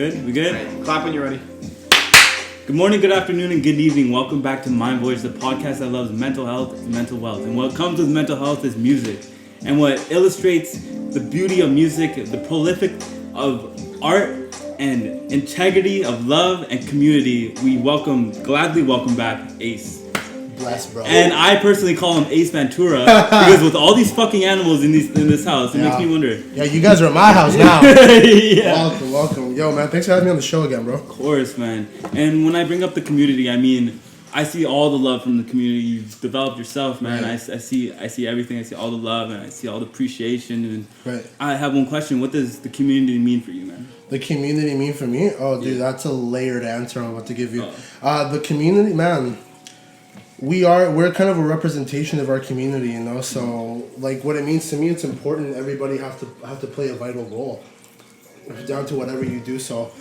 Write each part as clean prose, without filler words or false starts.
Good? We good? Right. Clap when you're ready. Good morning, good afternoon, and good evening. Welcome back to Mind Voyage, the podcast that loves mental health and mental wealth. And what comes with mental health is music. And what illustrates the beauty of music, the prolific of art and integrity of love and community, we gladly welcome back Ace. Bless, bro. And I personally call him Ace Ventura because with all these fucking animals in this house, it makes me wonder. Yeah, you guys are at my house now. Yeah. Welcome. Yo, man, thanks for having me on the show again, bro. Of course, man. And when I bring up the community, I mean, I see all the love from the community you've developed yourself, man. Right. I see everything. I see all the love and I see all the appreciation. And right. I have one question. What does the community mean for you, man? The community mean for me? Oh, dude, that's a layered answer on what to give you. The community, man. We're kind of a representation of our community, you know. So, like, what it means to me, it's important. Everybody have to play a vital role, down to whatever you do. So,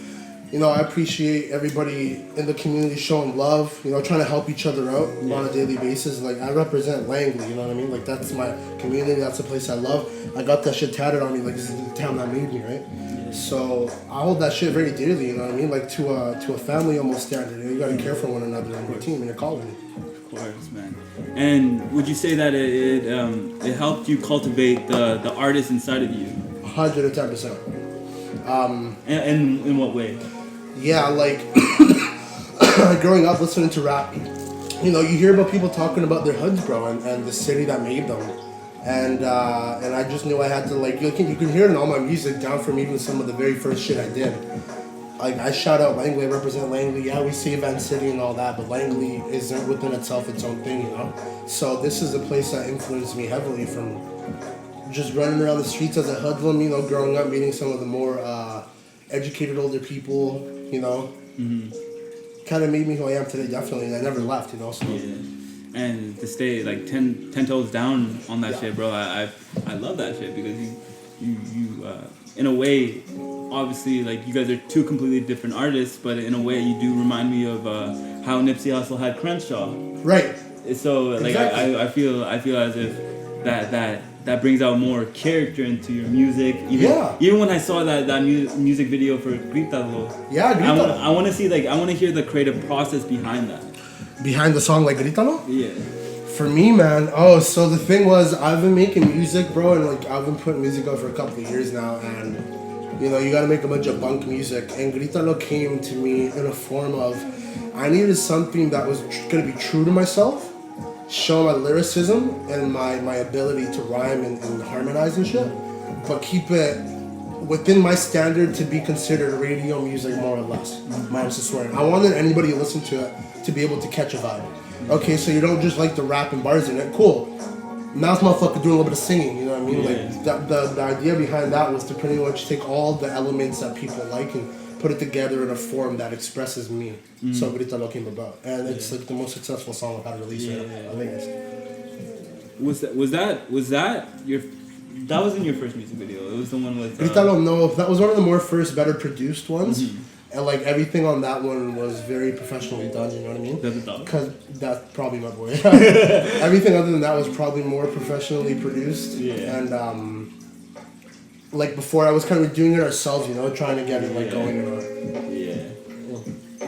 you know, I appreciate everybody in the community showing love. You know, trying to help each other out on a daily basis. Like, I represent Langley. You know what I mean? Like, that's my community. That's a place I love. I got that shit tatted on me. Like, this is the town that made me, right? So I hold that shit very dearly. You know what I mean? Like, to a family almost standard. You gotta care for one another and your team and your colony. Of course, man. And would you say that it helped you cultivate the artist inside of you? 110%. And in what way? Yeah, like growing up listening to rap, you know, you hear about people talking about their hoods, bro, and the city that made them, and I just knew I had to, like, you can hear it in all my music, down from even some of the very first shit I did. Like, I shout out Langley, I represent Langley. Yeah, we say Van City and all that, but Langley isn't within itself its own thing, you know? So this is a place that influenced me heavily, from just running around the streets as a hoodlum, you know, growing up, meeting some of the more educated older people, you know? Mm-hmm. Kind of made me who I am today, definitely, and I never left, you know? So. Yeah. And to stay, like, 10 toes down on that shit, bro, I love that shit, because you in a way, obviously, like, you guys are two completely different artists, but in a way you do remind me of how Nipsey Hussle had Crenshaw. Right. So, like, exactly. I feel as if that brings out more character into your music. Even when I saw that music video for Grítalo. Yeah, Grítalo. I want to see, like, I want to hear the creative process behind that. Behind the song, like, Grítalo? Yeah. For me, man, so the thing was, I've been making music, bro, and, like, I've been putting music out for a couple of years now, and, you know, you gotta make a bunch of bunk music, and Grítalo came to me in a form of, I needed something that was gonna be true to myself, show my lyricism and my ability to rhyme and harmonize and shit, but keep it within my standard to be considered radio music, more or less, minus the swearing. I wanted anybody who listened to it to be able to catch a vibe. Okay, so you don't just like the rap and bars in it. Cool. Now this motherfucker doing a little bit of singing, you know what I mean? Yeah. Like, the idea behind that was to pretty much take all the elements that people like and put it together in a form that expresses me. So Grítalo came about. And it's like the most successful song I've had to release yet. I think it's... That was in your first music video. It was the one with... Grítalo, no. That was one of the more better produced ones. Mm-hmm. And, like, everything on that one was very professionally done, you know what I mean? Because that's probably my boy. Everything other than that was probably more professionally produced. Yeah. And, like, before, I was kind of doing it ourselves, you know, trying to get it, like, going. Yeah.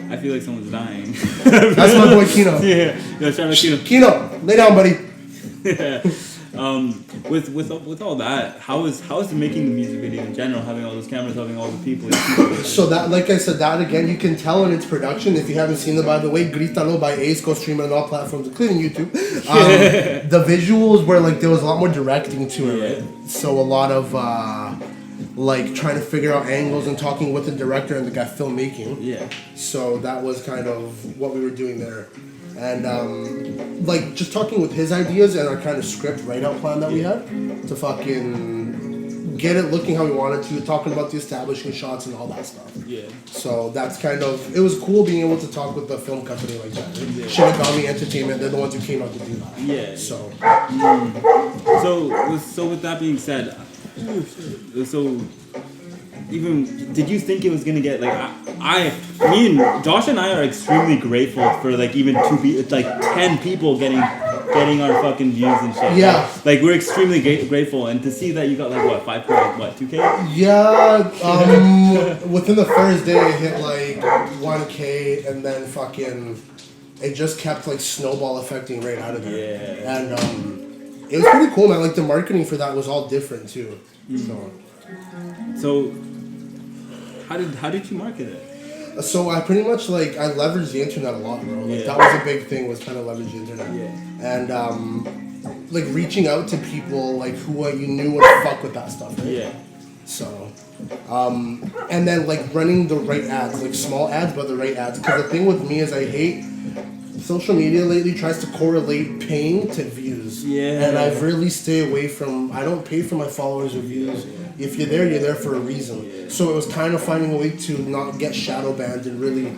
I feel like someone's dying. That's my boy, Kino. Yeah. Shout out Kino. Kino, lay down, buddy. Yeah. With all that, how is making the music video in general, having all those cameras, having all the people? So that, like I said, that again, you can tell in its production. If you haven't seen it, by the way, Grítalo by Ace, go stream it on all platforms, including YouTube. The visuals were, like, there was a lot more directing to it, right? So a lot of like, trying to figure out angles and talking with the director and the guy filmmaking. Yeah. So that was kind of what we were doing there. And, like, just talking with his ideas and our kind of script write-out plan that we had to fucking get it looking how we wanted to, talking about the establishing shots and all that stuff. Yeah. So that's kind of, it was cool being able to talk with the film company like that. Yeah. Shinigami Entertainment, they're the ones who came out to do that. Yeah. So. So with that being said, even did you think it was gonna get, like, me and Josh and I are extremely grateful for, like, even 10 people getting getting our fucking views and shit. Yeah. Like we're extremely grateful, and to see that you got like what 2K? Yeah, within the first day it hit like 1K, and then fucking it just kept like snowball affecting right out of there. Yeah. And it was pretty cool, man. Like the marketing for that was all different too. So how did you market it? So I pretty much like I leveraged the internet a lot, bro. Like that was a big thing, was kind of leverage the internet. Yeah. And like reaching out to people like who you knew would fuck with that stuff, right? Yeah. So, and then like running the right ads, like small ads, but the right ads. Because the thing with me is I hate social media lately tries to correlate paying to views. Yeah. And I've really stayed away from, I don't pay for my followers or views. If you're there for a reason. Yeah. So it was kind of finding a way to not get shadow banned and really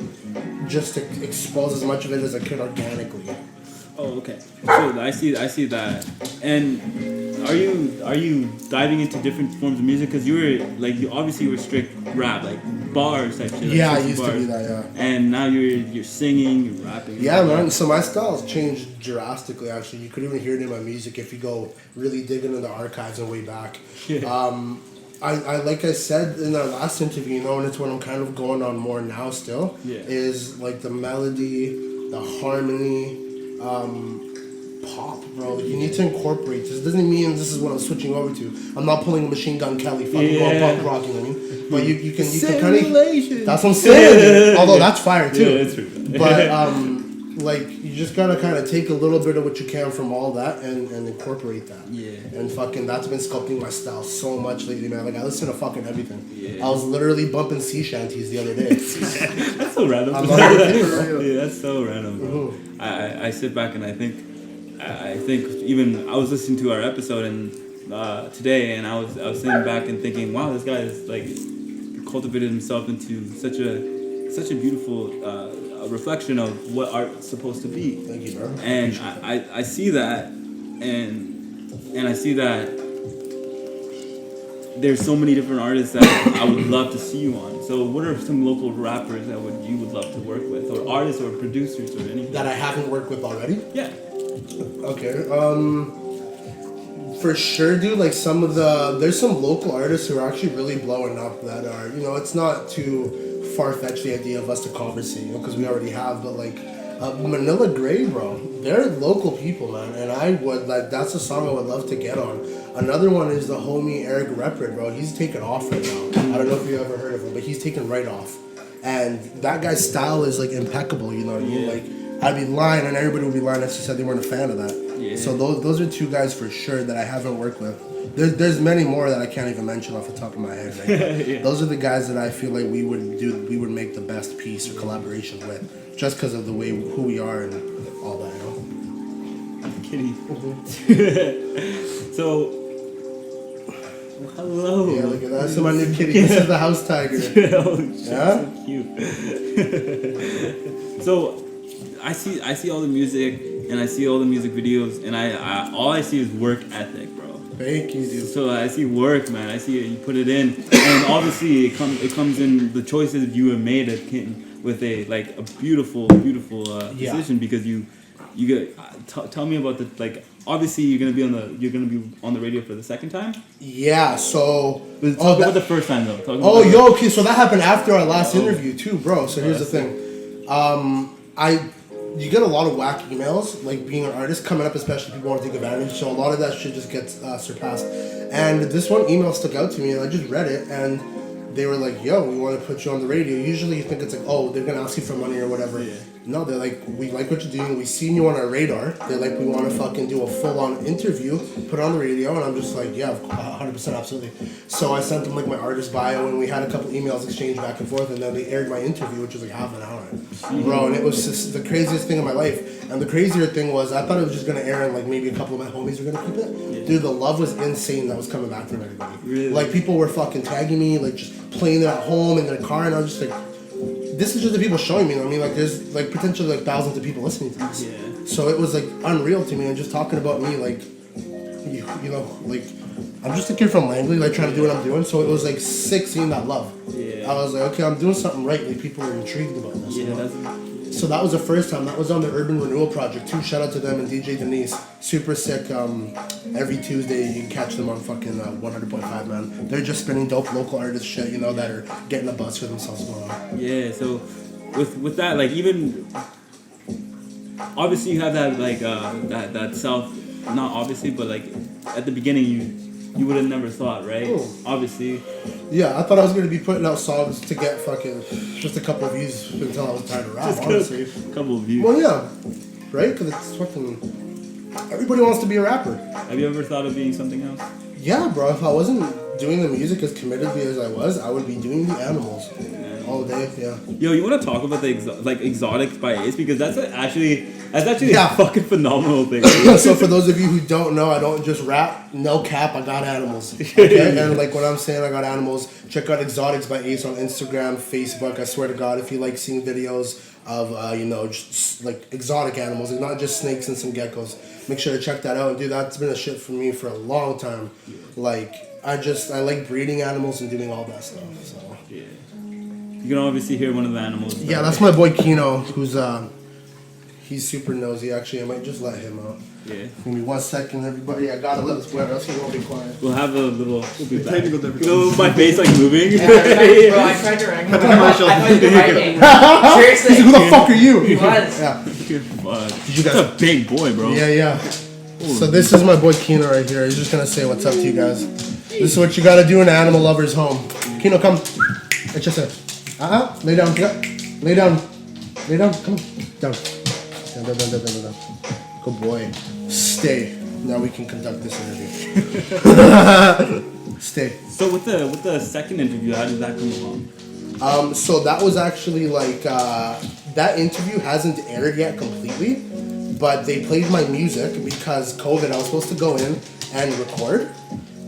just to expose as much of it as I could organically. Oh, okay. So I see that. And are you diving into different forms of music? Because you obviously were strict rap, like bars type shit. Like Yeah, I 60 used bars. to do that, yeah. And now you're singing, you're rapping. Yeah, man. So my style's changed drastically. Actually, you could even hear it in my music if you go really dig into the archives and way back. Yeah. I like I said in our last interview, you know, and it's what I'm kind of going on more now still. Yeah. Is like the melody, the harmony, pop, bro. You need to incorporate this. Doesn't mean this is what I'm switching over to. I'm not pulling a Machine Gun Kelly fucking going punk rock, you know what I mean? But you can kind of. That's what I'm saying. Although that's fire too. Yeah, that's true. But like you just gotta kind of take a little bit of what you can from all that and incorporate that. Yeah. And fucking that's been sculpting my style so much lately, man. Like I listen to fucking everything. Yeah. I was literally bumping sea shanties the other day. That's so random. I'm not even kidding, bro. Yeah, that's so random, bro. I sit back and I think even I was listening to our episode and today, and I was sitting back and thinking, wow, this guy is like cultivated himself into such a beautiful reflection of what art's supposed to be. Thank you, bro. And I see that, and I see that there's so many different artists that I would love to see you on. So what are some local rappers that you would love to work with, or artists or producers or anything? That I haven't worked with already? Yeah. Okay. For sure, dude. Like there's some local artists who are actually really blowing up that are, you know, it's not too far-fetched the idea of us to conversate, you know, because we already have, but like Manila Grey, bro, they're local people, man, and that's a song I would love to get on. Another one is the homie Eric Reprid, bro. He's taken off right now. I don't know if you ever heard of him, but he's taken right off, and that guy's style is like impeccable, you know what I mean? Like I'd be lying and everybody would be lying if she said they weren't a fan of that. Yeah. So those are two guys for sure that I haven't worked with. There's many more that I can't even mention off the top of my head. Right? Yeah. Those are the guys that I feel like we would make the best piece or collaboration with, just because of the way who we are and all that. You know? Kitty. So, hello. Yeah, look at that. That's my new kitty. This is the house tiger. Oh, shit, Yeah? so cute. So, I see all the music and I see all the music videos, and I all I see is work ethic, bro. Thank you, dude. So I see work, man. I see it. You put it in, and obviously it comes in the choices you have made with a beautiful decision, because you get. Tell me about the Obviously you're gonna be on the radio for the second time. Yeah. So. Talk about the first time though. Okay. So that happened after our last interview too, bro. So here's the thing. You get a lot of whack emails, like being an artist coming up, especially people want to take advantage. So a lot of that shit just gets surpassed. And this one email stuck out to me, and I just read it, and they were like, "Yo, we want to put you on the radio." Usually, you think it's like, "Oh, they're gonna ask you for money or whatever." Yeah. No, they're like, "We like what you're doing. We seen you on our radar." They're like, "We want to fucking do a full-on interview, put it on the radio." And I'm just like, "Yeah, 100%, absolutely." So I sent them like my artist bio, and we had a couple emails exchanged back and forth, and then they aired my interview, which was like half an hour, bro. And it was just the craziest thing in my life. And the crazier thing was, I thought it was just gonna air, and like maybe a couple of my homies were gonna keep it. Yeah. Dude, the love was insane that was coming back from everybody. Really? Like people were fucking tagging me, like just playing it at home in their car, and I was just like, this is just the people showing me. I mean, like there's like potentially like thousands of people listening to this. Yeah. So it was like unreal to me, and just talking about me, like you know, like I'm just a kid from Langley, like trying to do what I'm doing. So it was like sick seeing that love. Yeah. I was like, okay, I'm doing something right. Like people are intrigued about this. Yeah, you know? So that was the first time. That was on the Urban Renewal Project too. Shout out to them and DJ Denise. Super sick. Every Tuesday you can catch them on fucking 100.5, man. They're just spinning dope local artist shit, you know, that are getting a buzz for themselves going on. Yeah, so with that, like, even obviously you have that, like, that self, not obviously, but like at the beginning you would have never thought, right? Oh. Obviously. Yeah, I thought I was gonna be putting out songs to get fucking just a couple of views until I was tired of rap, Just honestly. a couple of views. Well, yeah, right? Because it's fucking. Everybody wants to be a rapper. Have you ever thought of being something else? Yeah, bro. If I wasn't doing the music as committedly as I was, I would be doing the animals all day. Yeah. Yo, you want to talk about the Exotics by Ace, because that's actually Yeah. a fucking phenomenal thing. So for those of you who don't know, I don't just rap. No cap, I got animals. Okay, and like when I'm saying I got animals, check out Exotics by Ace on Instagram, Facebook. I swear to God, if you like seeing videos of just like exotic animals, and not just snakes and some geckos, make sure to check that out. Dude, that's been a shit for me for a long time. Like I like breeding animals and doing all that stuff. So Yeah. You can obviously hear one of the animals. yeah, that's my boy Kino, who's he's super nosy. Actually, I might just let him out. Yeah. Give me 1 second, everybody. I gotta let this boy out, else he won't be quiet. We'll have a little. We'll be back. Technical difficulties. You know, my face like moving. Yeah, bro, I tried to rank him. Commercial. I thought you were writing. Seriously. Who the fuck are you? He was. Yeah. Did you guys- That's a big boy, bro. Yeah. So this is my boy Kino right here. He's just gonna say what's up to you guys. This is what you gotta do in an animal lover's home. Kino, come. It's just a. Lay down. Yeah. Lay down. Lay down. Come on. Down. Down. Good boy. Stay. Now we can conduct this interview. Stay. So with the second interview, how did that come along? So that was actually like that interview hasn't aired yet completely, but they played my music because COVID. I was supposed to go in and record,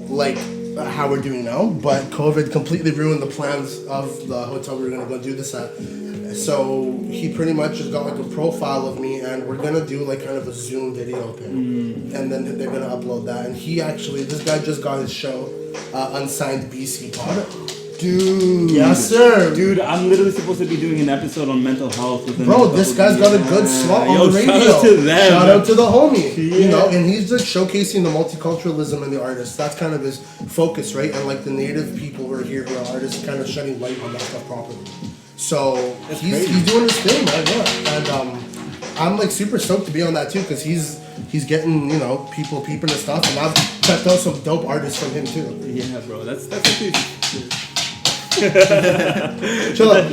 like how we're doing now, but COVID completely ruined the plans of the hotel we were gonna go do this at. So he pretty much just got like a profile of me, and we're gonna do like kind of a Zoom video thing, and then they're gonna upload that. And this guy just got his show, Unsigned BC Pod. Dude. Yes, sir. Dude, I'm literally supposed to be doing an episode on mental health with him. Bro, this guy's got a good slot on the radio. Shout out to them. Shout out to the homie. Yeah. You know, and he's just showcasing the multiculturalism in the artists. That's kind of his focus, right? And like the native people who are here who are artists, kind of shedding light on that stuff properly. So he's doing his thing, man. Yeah. And I'm like super stoked to be on that too, because he's getting, you know, people peeping and stuff, and I've checked out some dope artists from him too. Yeah, bro, that's actually. Chill out.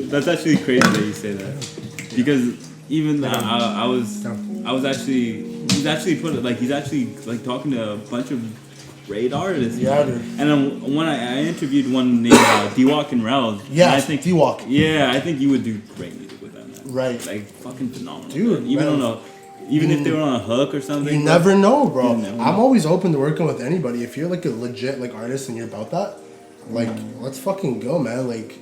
That's actually crazy that you say that, because even I was actually he's actually talking to a bunch of great artists. Yeah, dude. And when I interviewed one named D-Walk and Rel. Yeah, I think D-Walk. Yeah, I think you would do great music with them, man. Right. Like fucking phenomenal, Dude, man. Even man. even if they were on a hook or something. You bro. never know, bro. You never know. I'm always open to working with anybody. If you're like a legit like artist and you're about that, like let's fucking go, man. Like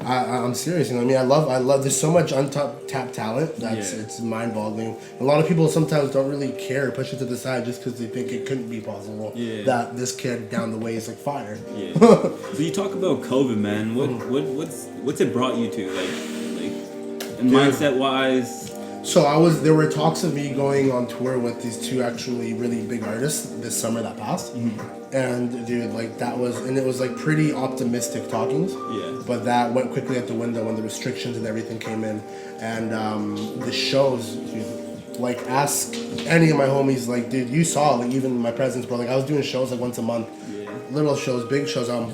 I'm serious. You know what I mean? I love. There's so much untapped talent. It's mind-boggling. A lot of people sometimes don't really care, push it to the side just because they think it couldn't be possible. Yeah. That this kid down the way is like fire. Yeah. So you talk about COVID, man. What's it brought you to, like and mindset wise? So there were talks of me going on tour with these two actually really big artists this summer that passed. And dude, like it was like pretty optimistic talkings. Yeah. But that went quickly out the window when the restrictions and everything came in. And the shows, dude, like ask any of my homies, like, dude, you saw, like even my presence, bro, like I was doing shows like once a month. Little shows, big shows. I'm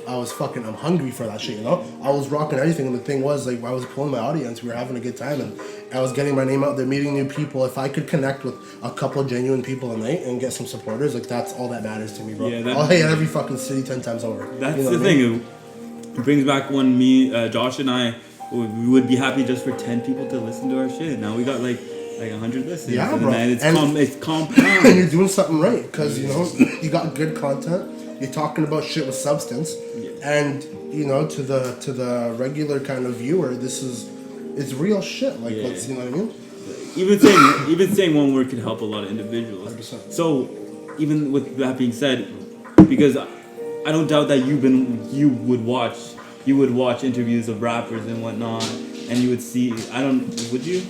hungry for that shit, you know. I was rocking everything, and the thing was, like, I was pulling my audience. We were having a good time, and I was getting my name out there, meeting new people. If I could connect with a couple of genuine people a night and get some supporters, like that's all that matters to me, bro. Yeah, I'll hate every fucking city 10 times over. That's You know the what I mean? thing. It brings back when Josh and I, we would be happy just for 10 people to listen to our shit. Now we got like 100 listens. Yeah, and bro. then it's compound. And you're doing something right, because you know you got good content. You're talking about shit with substance, and you know to the regular kind of viewer, it's real shit. Like, let's, you know what I mean? Even saying one word could help a lot of individuals. 100%. So even with that being said, because I don't doubt that you would watch interviews of rappers and whatnot, and you would see, would you?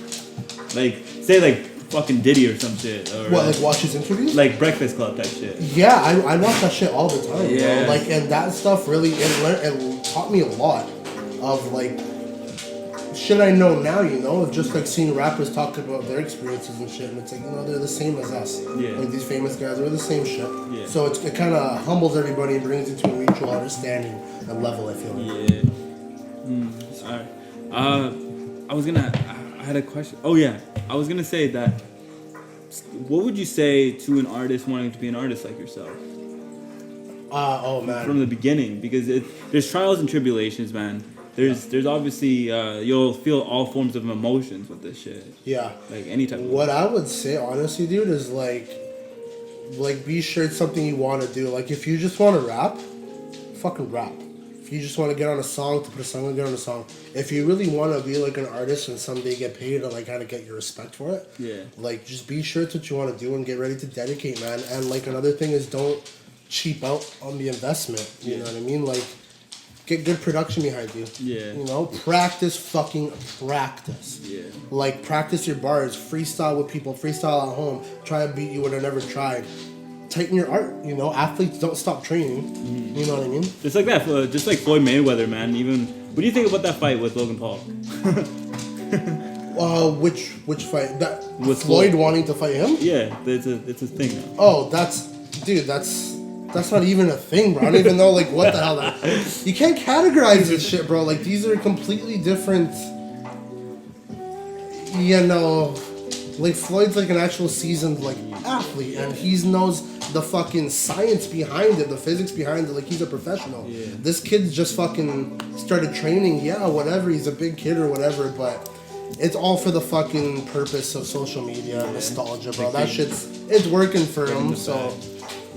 Like, say like fucking Diddy or some shit. Or What, like watch his interviews? like Breakfast Club type shit. Yeah, I watch that shit all the time. Yeah. Bro. Like, and that stuff really it taught me a lot of like shit I know now. Of just like seeing rappers talk about their experiences and shit, and it's like they're the same as us. Yeah. Like these famous guys, we're the same shit. Yeah. So it kind of humbles everybody and brings it to a mutual understanding and level. I feel like. Yeah. Alright. I had a question. Oh yeah. I was gonna say that. What would you say to an artist wanting to be an artist like yourself? Oh man. From the beginning, because there's trials and tribulations, man. There's obviously you'll feel all forms of emotions with this shit. Yeah. Like any type. What I would say, honestly, dude, is like be sure it's something you want to do. Like, if you just want to rap, fucking rap. If you just want to get on a song to put a song, get on a song. If you really want to be like an artist and someday get paid or like kind of get your respect for it, Yeah. like just be sure it's what you want to do and get ready to dedicate, man. And like another thing is don't cheap out on the investment. You know what I mean? Like, get good production behind you. Yeah. Practice. Yeah. Like, practice your bars, freestyle with people, freestyle at home, try to beat you when I never tried. Tighten your art, athletes don't stop training. You know what I mean? Just like that, just like Floyd Mayweather, man. Even, what do you think about that fight with Logan Paul? Which fight? That With Floyd Floyd. wanting to fight him? Yeah, it's a thing now. Oh, that's not even a thing, bro. I don't even know like what the hell that. You can't categorize this shit, bro. Like, these are completely different. Like, Floyd's like an actual seasoned like athlete, and he knows the fucking science behind it, the physics behind it. Like, he's a professional. Yeah. This kid's just fucking started training. Yeah, whatever. He's a big kid or whatever, but it's all for the fucking purpose of social media and nostalgia, bro. That it's working for him. So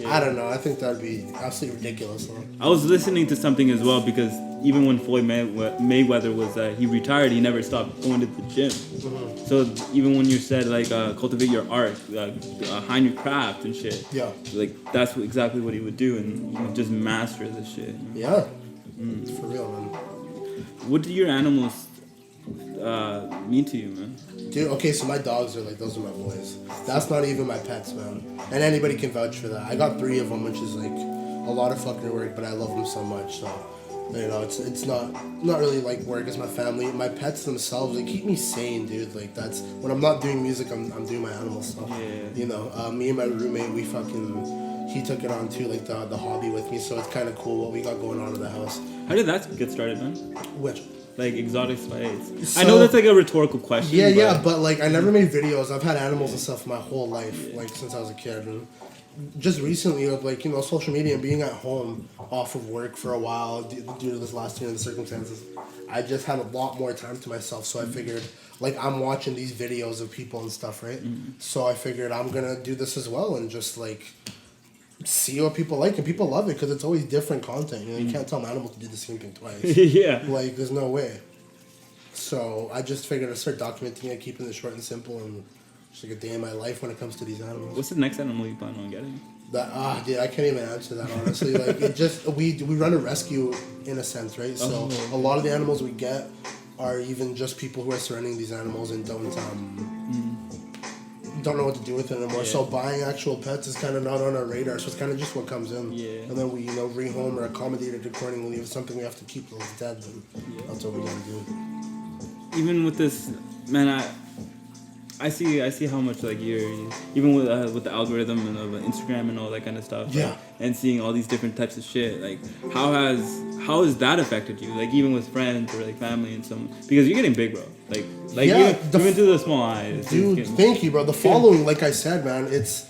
I don't know. I think that'd be absolutely ridiculous. Though. I was listening to something as well, because even when Floyd Mayweather was he retired, he never stopped going to the gym. Mm-hmm. So even when you said like cultivate your art, hone your craft and shit, Yeah. like that's exactly what he would do, and he would just master this shit. Yeah. It's for real, man. What do your animals mean to you, man? Dude, okay, so my dogs are like, those are my boys. That's not even my pets, man. And anybody can vouch for that. I got 3 of them, which is like a lot of fucking work, but I love them so much. So, it's not really like work. It's my family. My pets themselves, they keep me sane, dude. Like, that's when I'm not doing music, I'm doing my animal stuff. Yeah. Me and my roommate, he took it on too, like the hobby with me. So it's kind of cool what we got going on in the house. How did that get started, man? Which. Like exotic spice. So, I know that's like a rhetorical question. Yeah, but like I never made videos. I've had animals and stuff my whole life, like since I was a kid. And just recently, with like social media and being at home off of work for a while due to this last year and the circumstances, I just had a lot more time to myself. So I figured, like, I'm watching these videos of people and stuff, right? So I figured I'm gonna do this as well and just like see what people like, and people love it because it's always different content. You can't tell an animal to do the same thing twice. Yeah. Like, there's no way. So I just figured I'd start documenting it, keeping it short and simple, and just like a day in my life when it comes to these animals. What's the next animal you plan on getting? Dude, I can't even answer that honestly. Like, it just we run a rescue in a sense, right? So a lot of the animals we get are even just people who are surrendering these animals and don't know what to do with it anymore. Yeah. So buying actual pets is kind of not on our radar. So it's kind of just what comes in. Yeah. And then we rehome or accommodate it accordingly. If it's something we have to keep those dead, then that's what we gotta do. Even with this, man, I see how much like you're even with the algorithm and Instagram and all that kind of stuff. Yeah. Like, and seeing all these different types of shit. Like, how has that affected you? Like, even with friends or like family and some, because you're getting big, bro. Like Yeah, even to the small eyes. Dude, thank you, bro. The following, like I said, man, it's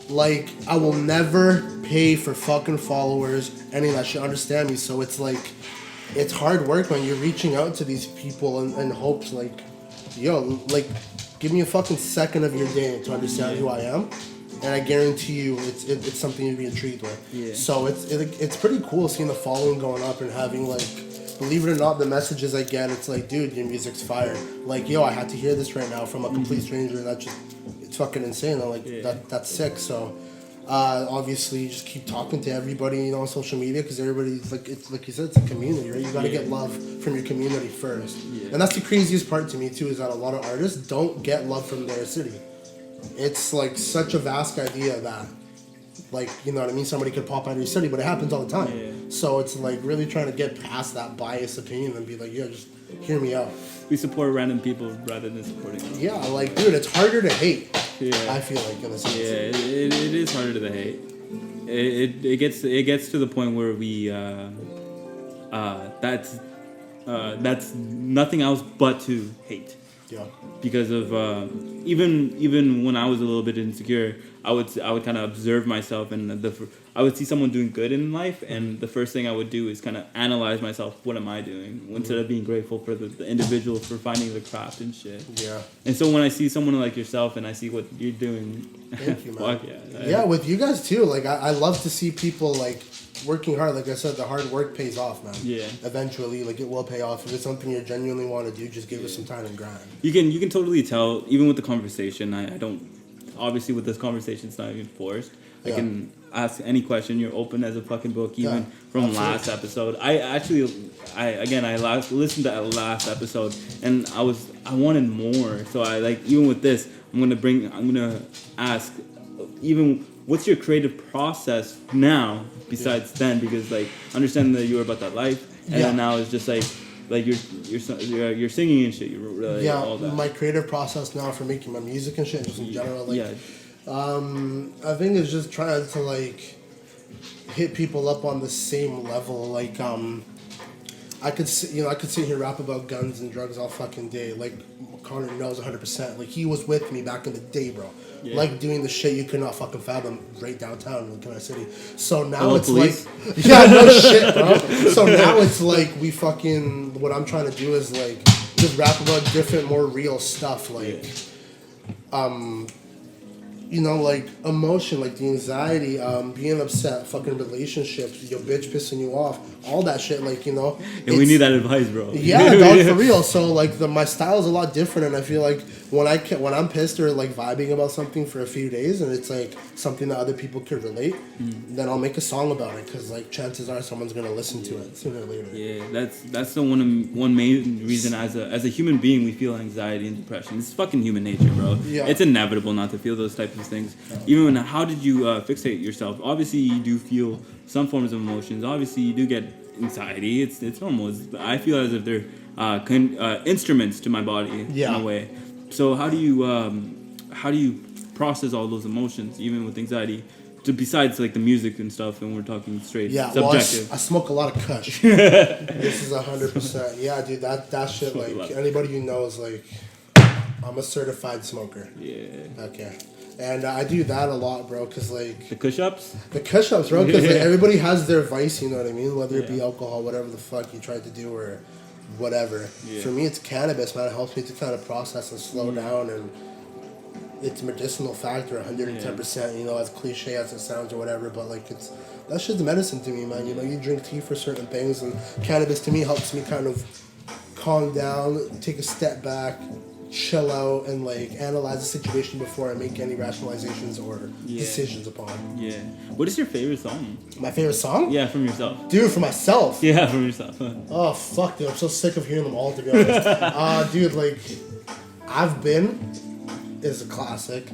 like I will never pay for fucking followers, any of that shit. Understand me? So it's like, it's hard work, man. You're reaching out to these people in hopes, like, yo, like, give me a fucking second of your day to understand who I am, and I guarantee you, it's something you'd be intrigued with. Yeah. So it's pretty cool seeing the following going up and having like, believe it or not, the messages I get, it's like, dude, your music's fire. Like, yo, I had to hear this right now from a complete stranger, and it's fucking insane. I'm like, that's sick. So Obviously, you just keep talking to everybody, you know, on social media, because everybody's it's like you said, it's a community, right? You gotta get love from your community first, and that's the craziest part to me too. Is that a lot of artists don't get love from their city. It's like such a vast idea that, like, you know what I mean, somebody could pop out of your city, but it happens all the time. Yeah. So it's like really trying to get past that biased opinion and be like, yeah, just hear me out. We support random people rather than supporting them. Yeah, like, dude, it's harder to hate. Yeah. I feel like, in a sense. Yeah, it is harder to hate. It gets to the point where we that's nothing else but to hate. Yeah. Because of even when I was a little bit insecure, I would kind of observe myself, and I would see someone doing good in life, and the first thing I would do is kind of analyze myself. What am I doing? Instead of being grateful for the individual for finding the craft and shit. Yeah. And so when I see someone like yourself and I see what you're doing, Thank you, man. fuck yeah. Yeah, with you guys too. Like, I love to see people like working hard. Like I said, the hard work pays off, man. Yeah. Eventually, like, it will pay off. If it's something you genuinely want to do, just give it some time and grind. You can totally tell, even with the conversation. I don't, obviously with this conversation, it's not even forced. I can ask any question. You're open as a fucking book, even from absolutely. last episode. I listened to that last episode, and I wanted more. So I, like, even with this, I'm gonna ask, even what's your creative process now besides then? Because, like, understanding that you were about that life, and then now it's just like you're singing and shit. You're all that. My creative process now for making my music and shit, just in general, like, I think it's just trying to, like, hit people up on the same level. Like, I could sit here and rap about guns and drugs all fucking day. Like, Connor knows 100%. Like, he was with me back in the day, bro. Yeah. Like, doing the shit you could not fucking fathom right downtown in my city. So now it's police? like, yeah, no shit, bro. So now it's like what I'm trying to do is, like, just rap about different, more real stuff. Like, you know, like, emotion, like the anxiety, being upset, fucking relationships, your bitch pissing you off, all that shit, like, you know. And we need that advice, bro. Yeah, dog, for real. So, like, my style is a lot different, and I feel like when I'm pissed or, like, vibing about something for a few days, and it's, like, something that other people could relate, then I'll make a song about it, because, like, chances are someone's gonna listen to it sooner or later. Yeah, that's the one main reason as a human being we feel anxiety and depression. It's fucking human nature, bro. Yeah. It's inevitable not to feel those types of things. Even when, how did you fixate yourself? Obviously, you do feel some forms of emotions. Obviously, you do get anxiety. It's normal. I feel as if they're instruments to my body in a way. So how do you process all those emotions, even with anxiety? Besides, like, the music and stuff, and we're talking straight subjective. Well, I smoke a lot of kush. This is 100%. Yeah, dude, that shit, like, anybody who knows, like, I'm a certified smoker. Yeah. Okay. And I do that a lot, bro, because, like... The push-ups? The push-ups, bro, because like, everybody has their vice, you know what I mean? Whether it be alcohol, whatever the fuck you tried to do, or whatever. Yeah. For me, it's cannabis, man. It helps me to kind of process and slow down, and it's medicinal factor, 110%, you know, as cliche as it sounds or whatever, but, like, that shit's medicine to me, man. You know, you drink tea for certain things, and cannabis, to me, helps me kind of calm down, take a step back, chill out, and, like, analyze the situation before I make any rationalizations or decisions upon. Yeah. What is your favorite song? My favorite song? Yeah, from yourself. Dude, for myself? Yeah, from yourself. Oh, fuck, dude. I'm so sick of hearing them all, to be honest. Dude, like, I've Been is a classic.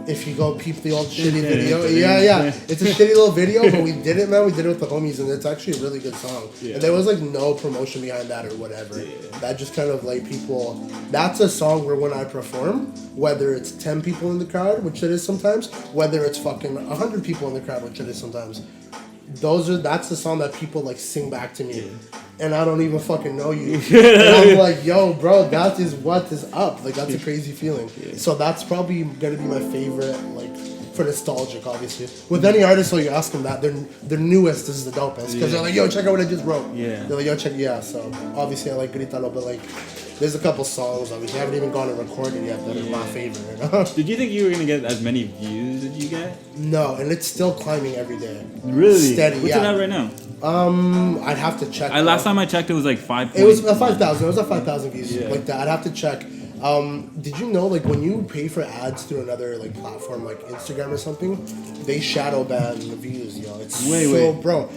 If you go peep the old shitty video. Yeah. It's a shitty little video, but we did it, man. We did it with the homies, and it's actually a really good song. Yeah. And there was, like, no promotion behind that or whatever. Yeah. That just kind of, like, people... That's a song where when I perform, whether it's 10 people in the crowd, which it is sometimes, whether it's fucking 100 people in the crowd, which it is sometimes, that's the song that people, like, sing back to me. Yeah. And I don't even fucking know you. And I'm like, yo, bro, that is what is up. Like, that's a crazy feeling. Yeah. So that's probably gonna be my favorite, like, for nostalgic, obviously. With any artist, so you ask them that, their newest is the dopest. Because they're like, yo, check out what I just wrote. Yeah. They're like, yo, check, so obviously I like Gritalo, but, like, there's a couple songs, obviously. I haven't even gone and recorded yet that are my favorite. You know? Did you think you were gonna get as many views as you get? No, and it's still climbing every day. Really? Steady, What's it at right now? I'd have to check. Last time I checked, it was like 5. It was 5,000. It was 5,000 views, like that. I'd have to check. Did you know, like, when you pay for ads through another, like, platform, like Instagram or something, they shadow ban the views, yo. It's Wait. bro.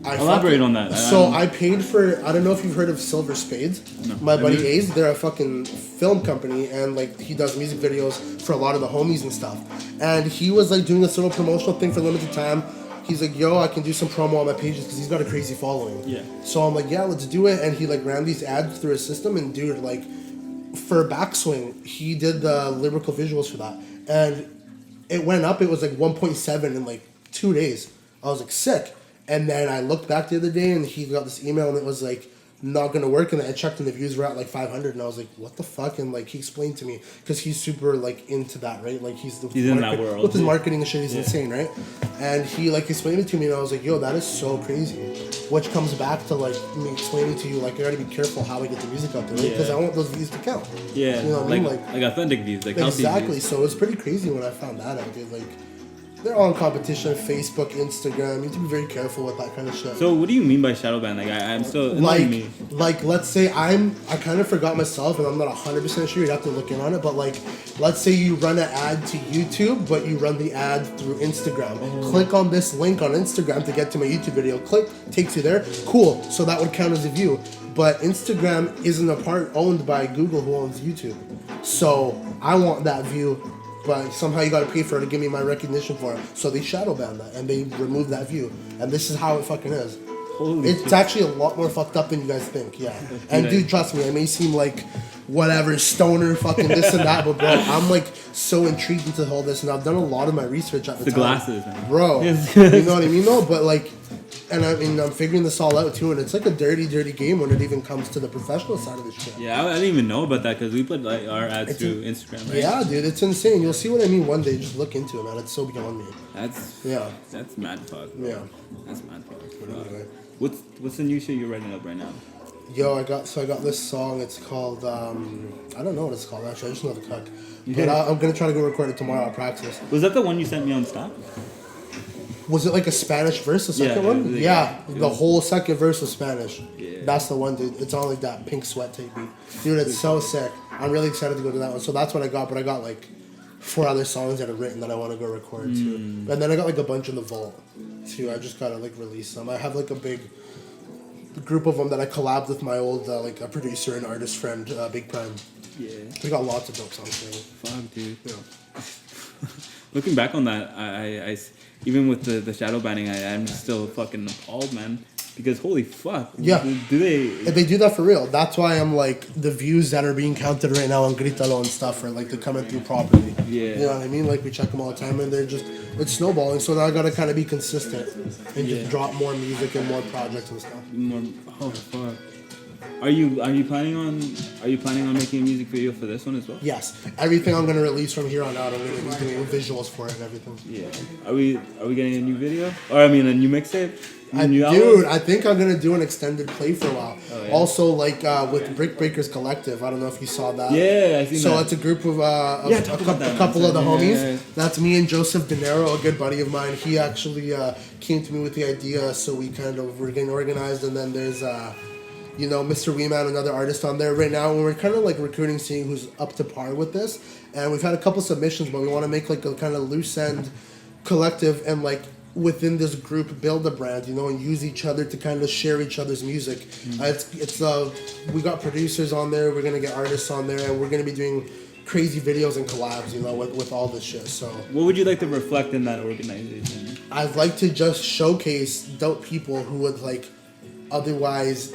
Elaborate on that. I paid for, I don't know if you've heard of Silver Spades. No. My buddy Ace, they're a fucking film company, and, like, he does music videos for a lot of the homies and stuff. And he was, like, doing this little promotional thing for limited time. He's like, yo, I can do some promo on my pages because he's got a crazy following. Yeah. So I'm like, yeah, let's do it. And he, like, ran these ads through his system, and, dude, like, for Backswing, he did the lyrical visuals for that. And it went up, it was, like, 1.7 in, like, 2 days. I was like, sick. And then I looked back the other day, and he got this email, and it was like, not gonna work. And I checked, and the views were at like 500, and I was like, what the fuck? And like, he explained to me, because he's super like into that, right? Like, he's in that world with his marketing and shit. He's insane, right? And he like explained it to me, and I was like, yo, that is so crazy. Which comes back to like me explaining to you, like, I gotta be careful how I get the music out there, right? Because I want those views to count. Yeah, you know what I mean? Like authentic views, like healthy exactly. views. So it's pretty crazy when I found that out, dude. Like, they're all in competition, Facebook, Instagram. You need to be very careful with that kind of shit. So what do you mean by shadow ban? Like I'm still like let's say I kind of forgot myself, and I'm not 100% sure. You'd have to look in on it, but like, let's say you run an ad to YouTube, but you run the ad through Instagram. Click on this link on Instagram to get to my YouTube video. Click, takes you there. Cool. So that would count as a view. But Instagram isn't a part owned by Google, who owns YouTube. So I want that view. But somehow you gotta pay for it to give me my recognition for it. So they shadow ban that, and they remove that view. And this is how it fucking is. It's actually a lot more fucked up than you guys think, yeah. And dude, trust me, I may seem like whatever, stoner, fucking this and that, but bro, I'm like so intrigued into all this, and I've done a lot of my research at the time. glasses, man. Bro, you know what I mean though? But like, and I mean, I'm figuring this all out too, and it's like a dirty game when it even comes to the professional side of this shit. Yeah, I didn't even know about that because we put like our ads through Instagram, right? Yeah, dude, it's insane. You'll see what I mean one day. Just look into it, man. It's so beyond me. That's mad fuck. Bro. Yeah. That's mad fuck. Anyway. What's the new shit you're writing up right now? Yo, I got this song. It's called I don't know what it's called actually. I just know the cook. But I'm gonna try to go record it tomorrow at practice. Was that the one you sent me on Snap? Was it like a Spanish verse, the second one? The whole second verse was Spanish. Yeah. That's the one, dude. It's on like that Pink Sweat type beat. Dude, it's so sick. I'm really excited to go to that one. So that's what I got, but I got like 4 other songs that are written that I want to go record too. And then I got like a bunch in the vault too. I just gotta like release them. I have like a big group of them that I collabed with my old like a producer and artist friend, Big Prime. Yeah. We got lots of dope songs together. Fuck, dude. Yeah. Looking back on that, I even with the shadow banning, I'm still fucking appalled, man. Because holy fuck. Yeah. Do they? If they do that for real, that's why I'm like, the views that are being counted right now on Gritalo and stuff are like, they're coming through properly. Yeah. You know what I mean? Like, we check them all the time, and they're just, it's snowballing. So now I gotta kind of be consistent and just drop more music and more projects and stuff. Oh fuck. Are you planning on making a music video for this one as well? Yes. Everything I'm gonna release from here on out, I'm gonna be doing visuals for it and everything. Yeah. Are we getting a new video? Or I mean a new mixtape? Dude, I think I'm gonna do an extended play for a while. Oh, yeah. Also, like with Brick Breakers Collective. I don't know if you saw that. Yeah, I seen that. So it's a group of a couple of the homies. Yeah. That's me and Joseph De Niro, a good buddy of mine. He actually came to me with the idea, so we kind of were getting organized. And then there's Mr. Weeman, another artist on there right now. And we're kind of like recruiting, seeing who's up to par with this. And we've had a couple submissions, but we want to make like a kind of loose end collective and like, within this group, build a brand, and use each other to kind of share each other's music. We got producers on there, we're gonna get artists on there, and we're gonna be doing crazy videos and collabs, with all this shit. So what would you like to reflect in that organization? I'd like to just showcase dope people who would like otherwise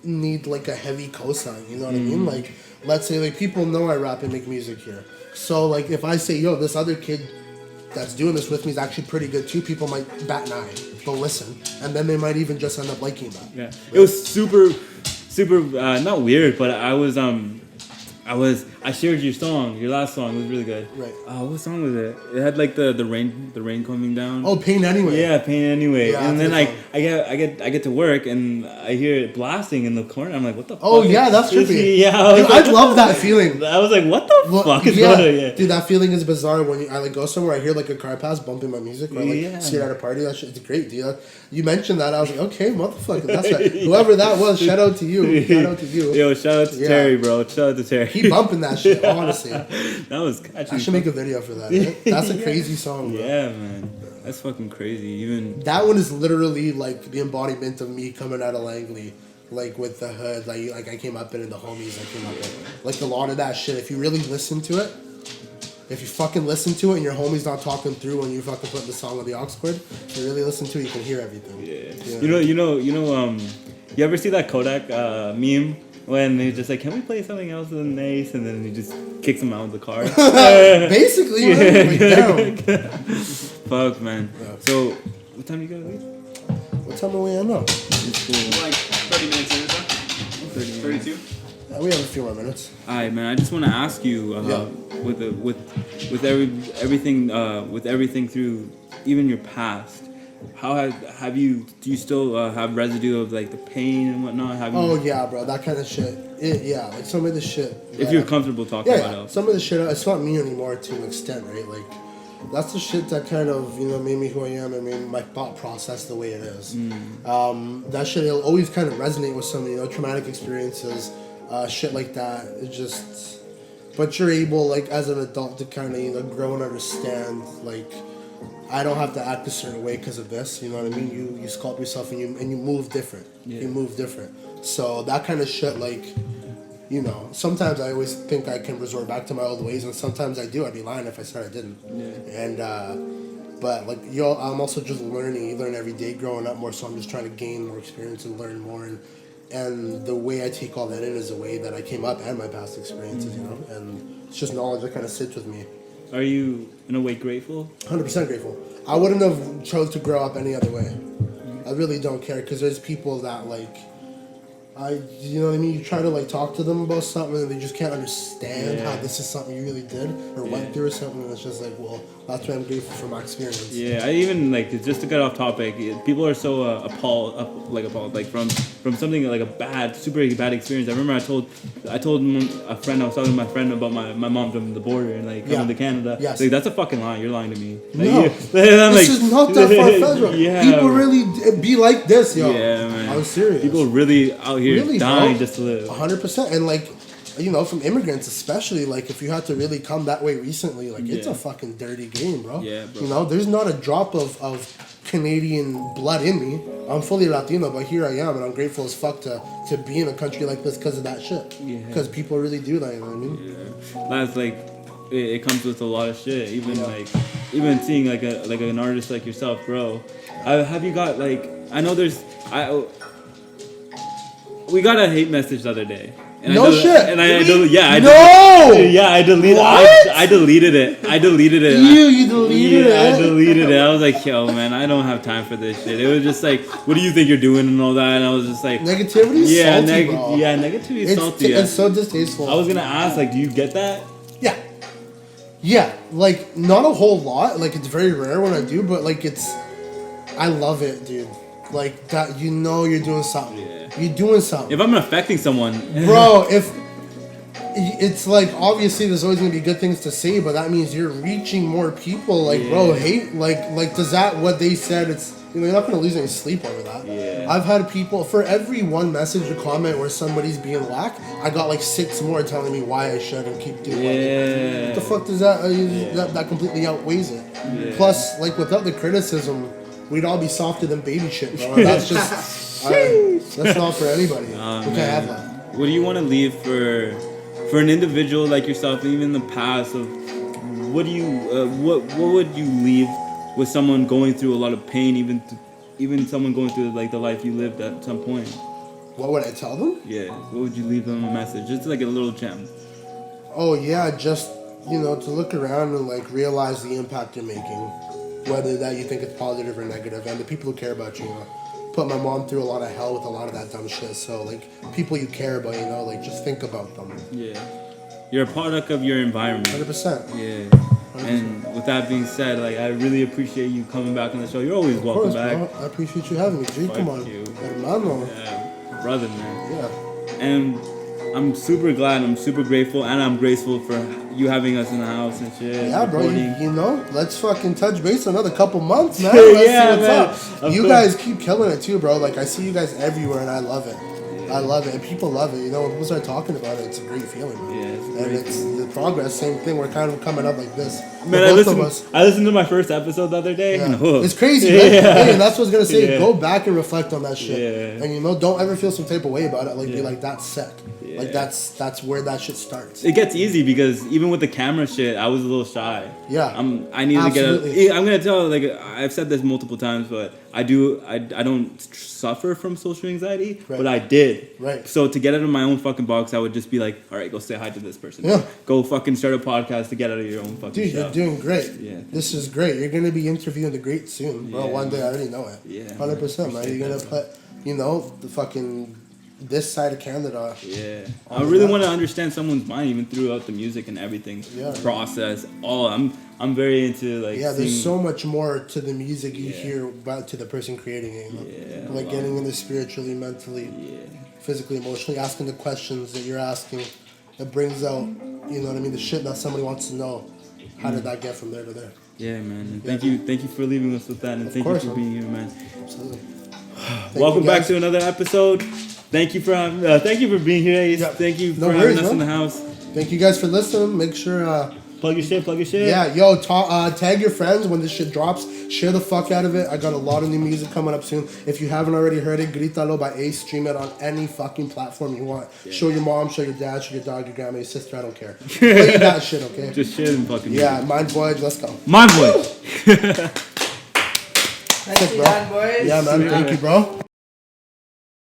need like a heavy cosign, you know what I mean? Like, let's say like people know I rap and make music here. So like if I say, yo, this other kid that's doing this with me is actually pretty good too, people might bat an eye, they'll listen, and then they might even just end up liking that. Yeah, it was super not weird, but I shared your last song. It was really good. Right. What song was it? It had like the rain coming down. Oh, Pain Anyway. Yeah, Pain Anyway. Yeah, and then like I get to work and I hear it blasting in the corner. I'm like, what the fuck? Oh yeah, that's trippy. Yeah, I love that feeling. I was like, what the fuck is going on? Yeah. Dude, that feeling is bizarre when I like go somewhere, I hear like a car pass bumping my music, or like see it at a party. That shit is great, dude. You mentioned that, I was like, okay, motherfucker, that's right. Whoever that was, shout out to you. Shout out to you. Yo, shout out to Terry, bro. Shout out to Terry. He bumping that that shit, honestly. That was catchy. I should make a video for that. Right? That's a crazy song, bro. Yeah, man. That's fucking crazy. Even That one is literally like the embodiment of me coming out of Langley, like with the hood, like I came up in the homies. I came up in like a lot of that shit. If you really listen to it, if you fucking listen to it and your homie's not talking through when you fucking put the song on the aux cord, if you really listen to it, you can hear everything. yeah. You ever see that Kodak meme when he's just like, can we play something else than Ace? And then he just kicks him out of the car. Basically, man, like, down. Fuck, man. Yeah. So, what time you gotta leave? What time are we at now? It's cool. Like 30 minutes in or so? 32? Yeah, we have a few more minutes. Alright, man. I just want to ask you, Yeah. with everything through even your past, how have you? Do you still have residue of like the pain and whatnot? Have you? Oh yeah, bro, that kind of shit. Yeah, like some of the shit. If you're comfortable talking about it. Some of the shit, it's not me anymore to an extent, right? Like, that's the shit that kind of, made me who I am and made my thought process the way it is. That shit, it'll always kind of resonate with some, traumatic experiences, shit like that. It just, but you're able, like, as an adult to kind of, grow and understand, like, I don't have to act a certain way because of this, you know what I mean? You sculpt yourself and you move different. Yeah. You move different. So that kind of shit, like, sometimes I always think I can resort back to my old ways, and sometimes I do. I'd be lying if I said I didn't. Yeah. And but like I'm also just learning. You learn every day, growing up more. So I'm just trying to gain more experience and learn more. And the way I take all that in is the way that I came up and my past experiences. And it's just knowledge that kind of sits with me. Are you in a way grateful? 100% grateful. I wouldn't have chose to grow up any other way. I really don't care because there's people that like. You know what I mean? You try to like talk to them about something and they just can't understand how this is something you really did or went through or something. And it's just like, well, that's why I'm grateful for my experience. Yeah, I even like just to get off topic. People are so appalled from something like a bad, super bad experience. I remember I told a friend, I was talking to my friend about my mom from the border and like coming to Canada. Yes. Like that's a fucking lie. You're lying to me. Like, No, this is not that far fetched. Yeah, people really be like this, yo. Yeah, man. I'm serious. People really out here Really, dying bro. just to live. 100%. And like, from immigrants especially, like if you had to really come that way recently, like it's a fucking dirty game, bro. Yeah, bro. There's not a drop of Canadian blood in me. I'm fully Latino, but here I am, and I'm grateful as fuck to be in a country like this because of that shit. Yeah. Because people really do that, you know what I mean? Yeah, that's like it comes with a lot of shit. Even seeing like an artist like yourself, bro. Have you got like I know we got a hate message the other day. And No shit. And I Really? deleted. No! I deleted. What? I deleted it. You deleted it? I deleted it. I was like, yo, man, I don't have time for this shit. It was just like, what do you think you're doing and all that? And I was just like, Negativity is salty, bro. yeah, negativity is salty. It's so distasteful. I was gonna ask, like, do you get that? Yeah. Yeah, like, not a whole lot. Like, it's very rare when I do, but, like, I love it, dude. Like, that, you're doing something. Yeah. You're doing something. If I'm affecting someone, Bro, it's like, obviously there's always gonna be good things to say, but that means you're reaching more people. Like, bro, hate, like, does that, what they said, it's, you're not gonna lose any sleep over that. Yeah. I've had people, for every one message or comment where somebody's being whack, I got like 6 more telling me why I should and keep doing it. What the fuck does that, that completely outweighs it. Yeah. Plus, like, without the criticism, we'd all be softer than baby shit, bro. That's just, that's not for anybody. We can't have that. What do you want to leave for an individual like yourself, even in the past? Of what do you what would you leave with someone going through a lot of pain, even someone going through like the life you lived at some point? What would I tell them? Yeah, what would you leave them a message? Just like a little gem. Oh yeah, just to look around and like realize the impact you're making, whether that you think it's positive or negative, and the people who care about you. Put my mom through a lot of hell with a lot of that dumb shit. So like people you care about, like just think about them. Yeah, you're a product of your environment. 100%. Yeah. 100%. And with that being said, like I really appreciate you coming back on the show. You're always welcome back. Bro. I appreciate you having me. G, come on. Hermano. Yeah, brother, man. Yeah. And I'm super glad, I'm super grateful, and I'm grateful for you having us in the house and shit. Yeah, bro, let's fucking touch base another couple months, man. Yeah, man. You guys keep killing it too, bro. Like, I see you guys everywhere, and I love it. I love it, and people love it. You know, when people start talking about it, it's a great feeling. Man. Yeah, it's a and great it's the progress. Same thing. We're kind of coming up like this. Man, I listened to my first episode the other day. Yeah. And, oh. It's crazy, man. Hey, and that's what I was gonna say. Yeah. Go back and reflect on that shit. Yeah. And you know, don't ever feel some type of way about it. Like be Yeah. like, that's sick. Yeah. Like that's where that shit starts. It gets easy because even with the camera shit, I was a little shy. Yeah. I need Absolutely. to get. I'm gonna tell. Like I've said this multiple times, but I don't suffer from social anxiety, Right. but I did. Right. So to get out of my own fucking box, I would just be like, all right, go say hi to this person. Yeah. Go fucking start a podcast to get out of your own fucking Dude, shell. you're doing great. Yeah. This is great. You're gonna be interviewing the great soon, bro. Yeah. One day, I already know it. Yeah. 100%, man. You're gonna put, you know, the fucking this side of Canada. Yeah, On I the really map. want to understand someone's mind even throughout the music and everything. Yeah. Process all. I'm very into like. Yeah, there's seeing- so much more to the music you Yeah. hear about to the person creating it. You know? Yeah, Like wow. getting into spiritually, mentally, Yeah. physically, emotionally, asking the questions that you're asking. It brings out, you know what I mean, the shit that somebody wants to know. How did that get from there to there? Yeah, man. And thank you for leaving us with that, and thank course, you for man. being here, man. Absolutely. Welcome you, back guys. to another episode. Thank you for being here, Ace. Yeah. Thank you No for worries, having us man. in the house. Thank you guys for listening. Make sure, Plug your shit. yeah, yo, tag your friends when this shit drops. Share the fuck out of it. I got a lot of new music coming up soon. If you haven't already heard it, Gritalo by Ace. Stream it on any fucking platform you want. Show your mom, show your dad, show your dog, your grandma, your sister. I don't care. Play that shit, okay? Just share them fucking. Yeah, Mind Voyage. Let's go. My voice. Nicely bro. done, boys. Yeah, man. Thank you, bro.